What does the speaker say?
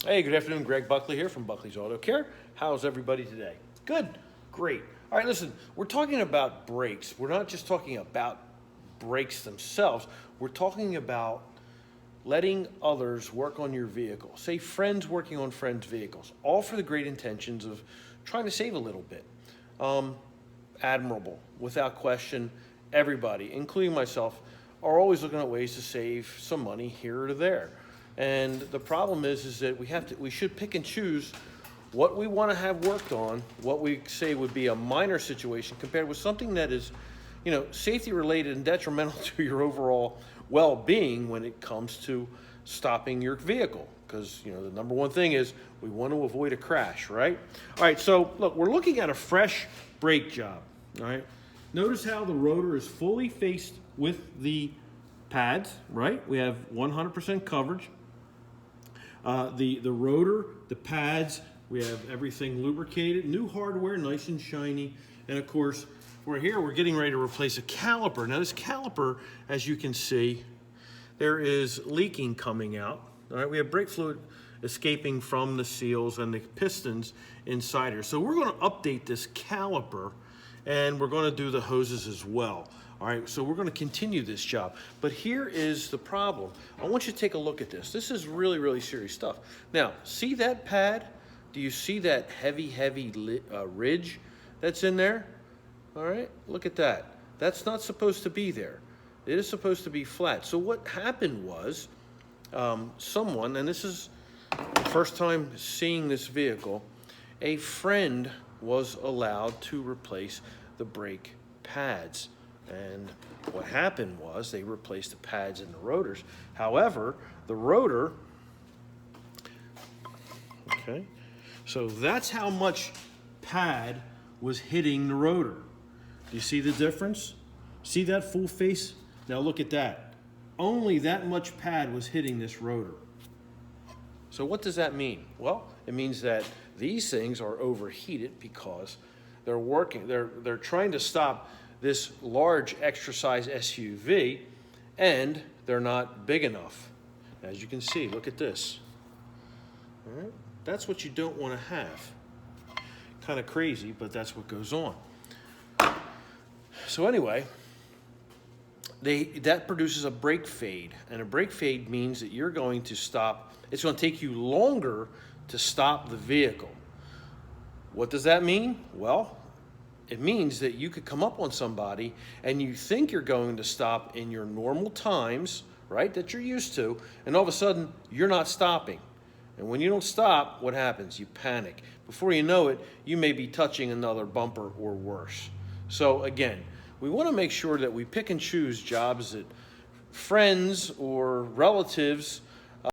Hey, good afternoon. Greg Buckley here from Buckley's Auto Care. How's everybody today? Good. Great. All right, listen, we're talking about brakes. We're not just talking about brakes themselves. We're talking about letting others work on your vehicle. Say friends working on friends' vehicles, all for the great intentions of trying to save a little bit. Admirable, without question. Everybody, including myself, are always looking at ways to save some money here or there. And the problem is that we should pick and choose what we want to have worked on, what we say would be a minor situation compared with something that is, safety related and detrimental to your overall well-being when it comes to stopping your vehicle. Because, the number one thing is we want to avoid a crash, right? All right, so look, we're looking at a fresh brake job, all right? Notice how the rotor is fully faced with the pads, right? We have 100% coverage. The rotor, the pads, we have everything lubricated, new hardware, nice and shiny. And of course, we're getting ready to replace a caliper. Now this caliper, as you can see, there is leaking coming out. All right, we have brake fluid escaping from the seals and the pistons inside here. So we're going to update this caliper, and we're going to do the hoses as well. All right, so we're going to continue this job. But here is the problem. I want you to take a look at this. This is really, really serious stuff. Now, see that pad? Do you see that heavy ridge that's in there? All right, look at that. That's not supposed to be there. It is supposed to be flat. So what happened was someone, and this is the first time seeing this vehicle, a friend was allowed to replace the brake pads. And what happened was they replaced the pads and the rotors. However, the rotor, okay, so that's how much pad was hitting the rotor. Do you see the difference? See that full face? Now look at that. Only that much pad was hitting this rotor. So what does that mean? Well, it means that these things are overheated because they're trying to stop this large extra size SUV, and they're not big enough. As you can see, look at this. All right? That's what you don't want to have. Kind of crazy, but that's what goes on. So anyway, that produces a brake fade, and a brake fade means that you're going to stop. It's going to take you longer to stop the vehicle. What does that mean? Well, it means that you could come up on somebody and you think you're going to stop in your normal times, right, that you're used to, and all of a sudden you're not stopping. And when you don't stop, what happens? You panic. Before you know it, you may be touching another bumper or worse. So again, we want to make sure that we pick and choose jobs that friends or relatives